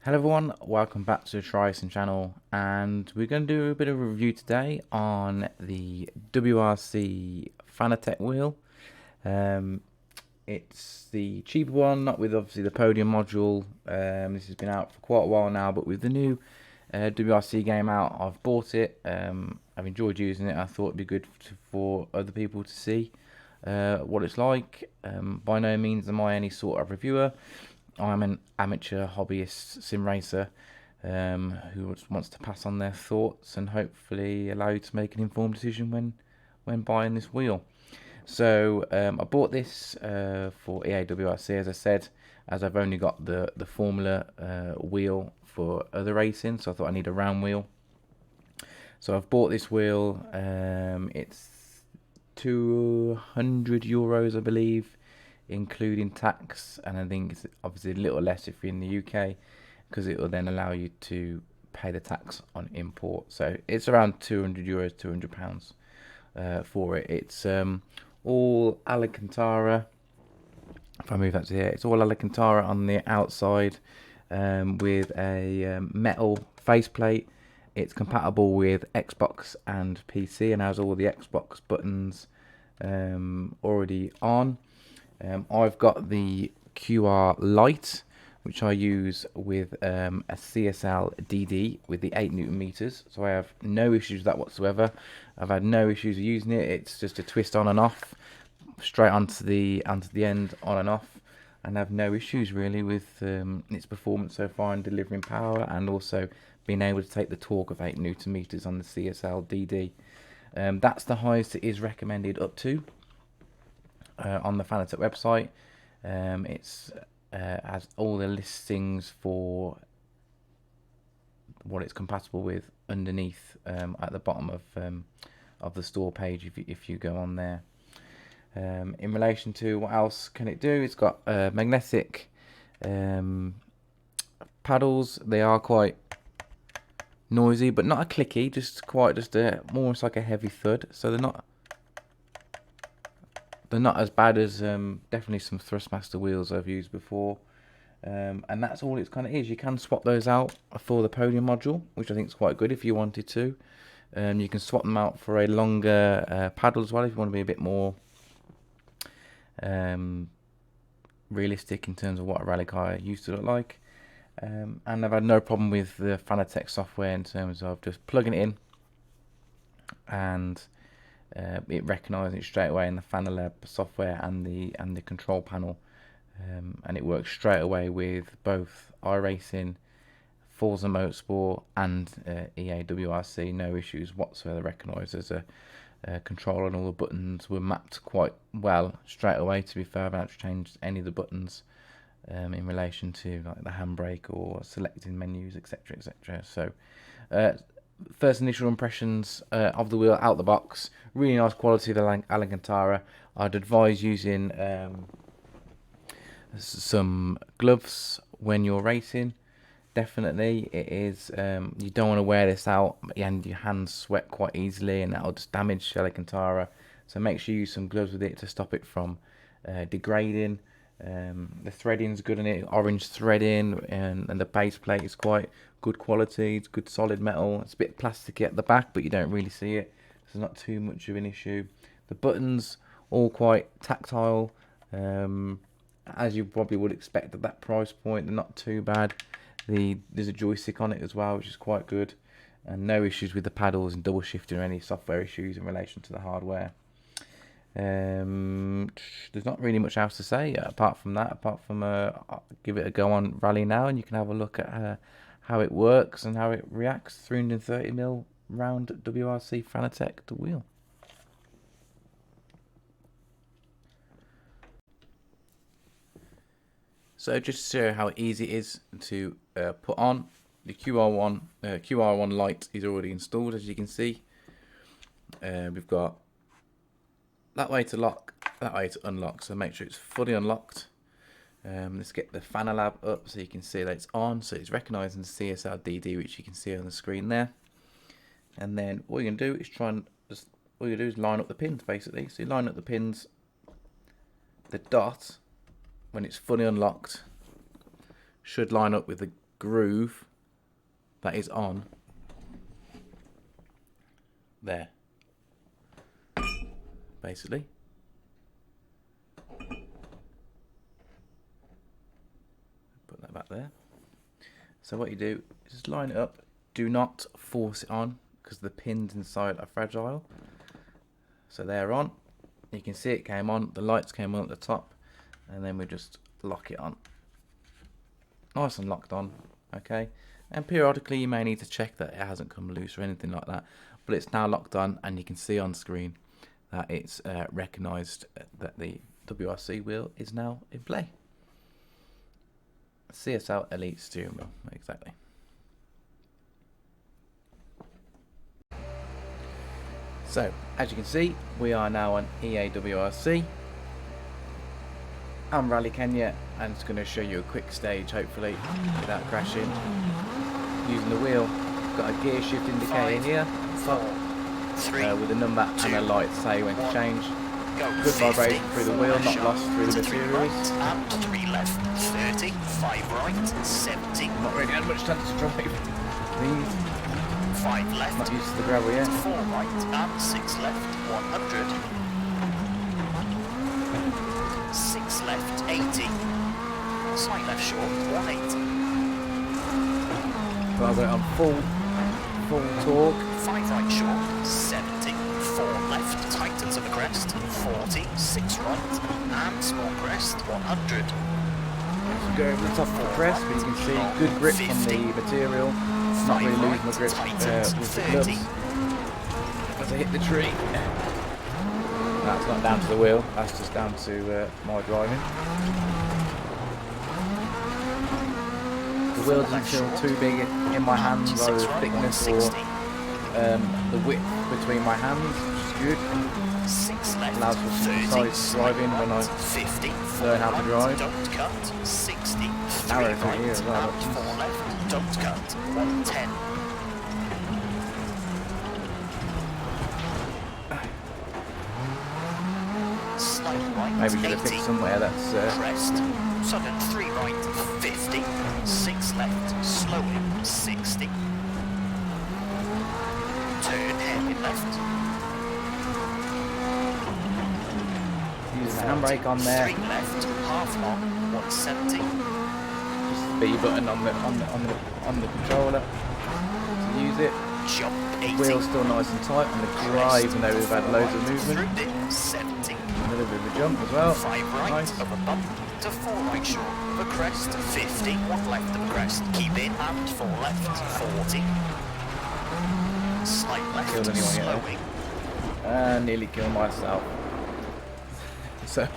Hello everyone, welcome back to the tryracing channel, and we're going to do a bit of a review today on the WRC Fanatec wheel. It's the cheaper one, not with obviously the podium module. This has been out for quite a while now, but with the new WRC game out, I've bought it. I've enjoyed using it. I thought it'd be good for other people to see what it's like. By no means am I any sort of reviewer. I'm an amateur hobbyist sim racer who wants to pass on their thoughts and hopefully allow you to make an informed decision when buying this wheel. So I bought this for EAWRC, as I said, as I've only got the Formula wheel for other racing, so I thought I need a round wheel. So I've bought this wheel. It's €200, I believe, including tax, and I think it's obviously a little less if you're in the UK, because it will then allow you to pay the tax on import. So it's around €200, £200 for it. It's all Alcantara. If I move that to here, it's all Alcantara on the outside with a metal faceplate. It's compatible with Xbox and PC and has all the Xbox buttons already on. I've got the QR Lite, which I use with a CSL DD with the 8 Newton meters, so I have no issues with that whatsoever. I've had no issues using it. It's just a twist on and off, straight onto the end, on and off, and I have no issues really with its performance so far in delivering power, and also being able to take the torque of 8 Newton meters on the CSL DD. That's the highest it is recommended up to. On the Fanatec website. It's has all the listings for what it's compatible with underneath at the bottom of the store page if you go on there. In relation to what else can it do, it's got magnetic paddles. They are quite noisy, but not a clicky, just almost like a heavy thud. So they're not as bad as definitely some Thrustmaster wheels I've used before, and that's all it kind of is. You can swap those out for the podium module, which I think is quite good if you wanted to. You can swap them out for a longer paddle as well if you want to be a bit more realistic in terms of what a rally car used to look like. And I've had no problem with the Fanatec software in terms of just plugging it in and it recognises it straight away in the Fanalab software and the control panel, and it works straight away with both iRacing, Forza Motorsport, and EAWRC. No issues whatsoever. Recognises a controller, and all the buttons were mapped quite well straight away. To be fair, I haven't had to change any of the buttons in relation to like the handbrake or selecting menus, etc., etc. So. First initial impressions of the wheel out the box, really nice quality of the Alcantara. I'd advise using some gloves when you're racing. Definitely, it is. You don't want to wear this out and your hands sweat quite easily, and that'll just damage the Alcantara. So make sure you use some gloves with it to stop it from degrading. The threading's good in it, orange threading, and the base plate is quite good quality. It's good solid metal. It's a bit plasticky at the back, but you don't really see it, so it's not too much of an issue. The buttons all quite tactile, as you probably would expect at that price point. They're not too bad. There's a joystick on it as well, which is quite good, and no issues with the paddles and double shifting or any software issues in relation to the hardware. There's not really much else to say apart from that. I'll give it a go on Rally now, and you can have a look at how it works and how it reacts. 330mm round WRC Fanatec the wheel. So just to show how easy it is to put on, the QR1 light is already installed, as you can see. We've got that way to lock, that way to unlock, so make sure it's fully unlocked. Let's get the Fanalab up so you can see that it's on. So it's recognising the CSL DD, which you can see on the screen there. And then all you're going to do is line up the pins, basically. So you line up the pins, the dot, when it's fully unlocked, should line up with groove that is on there, basically. Put that back there. So what you do is just line it up. Do not force it on because the pins inside are fragile. So they're on. You can see it came on. The lights came on at the top, and then we just lock it on. Nice and locked on. Okay. And periodically you may need to check that it hasn't come loose or anything like that. But it's now locked on, and you can see on screen that it's recognised that the WRC wheel is now in play. CSL Elite steering wheel, exactly. So, as you can see, we are now on EA WRC. I'm Rally Kenya, and it's going to show you a quick stage, hopefully, without crashing. Using the wheel, got a gear shift indicator here, with a number and a light to say when to change. Good vibration through the wheel, not lost through the materials. And 3 left, 30, 5 right, 70. Not really had much time to drive these. 5 left, Not used to the gravel yet. 4 right, and 6 left, 100. 6 left, 80. Slight left short, 180. But I've got it on full torque. 5 right short, 70. 4 left, tightens of the crest, 40. 6 right, and small crest, 100. So go over the top of the crest, but you can see good grip on the material. Not really losing my grip with the gloves as I hit the tree. That's not down to the wheel, that's just down to my driving. The wheel doesn't feel too big in my hands, either the thickness or the width between my hands, which is good. Allows for some precise driving when I learn how to drive. Narrow through here as well. Don't cut, 110. Slight right, Maybe should have 80. picked somewhere that's Crest, sudden 3 right, 50. 6 left, slowing, 60. Turn hairpin left. using the handbrake on there. 3 left, half long, 170. Just the B button on the controller to use it. Jump 80. Wheel's still nice and tight on the QR, even though we've had loads of movement. Through dip, 70. A little bit of a jump as well. 5 right Nice. of a bump to 4 right short of a crest, 50. 1 left of a crest, keep in and 4 left, 40. Slight left, Killed anyone yet, slowing. Nearly killed myself. So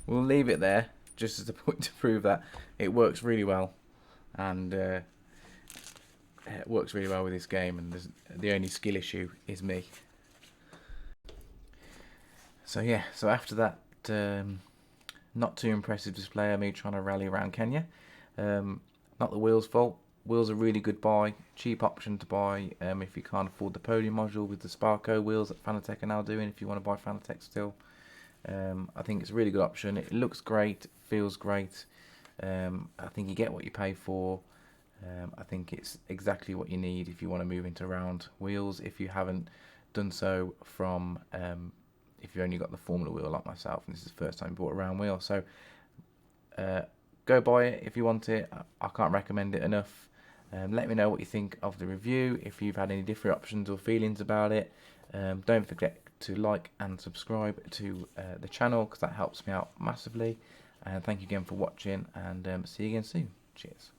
we'll leave it there, just as a point to prove that it works really well, and it works really well with this game, and the only skill issue is me. So yeah, so after that not too impressive display of me trying to rally around Kenya, not the wheels' fault. Wheels are really good buy, cheap option to buy if you can't afford the podium module with the Sparco wheels that Fanatec are now doing, if you want to buy Fanatec still. I think it's a really good option. It looks great, feels great. I think you get what you pay for. I think it's exactly what you need if you want to move into round wheels, if you haven't done so from if you've only got the Formula wheel like myself and this is the first time you bought a round wheel. So go buy it if you want it. I can't recommend it enough. Let me know what you think of the review, if you've had any different options or feelings about it. Don't forget to like and subscribe to the channel, because that helps me out massively. And thank you again for watching, and see you again soon. Cheers.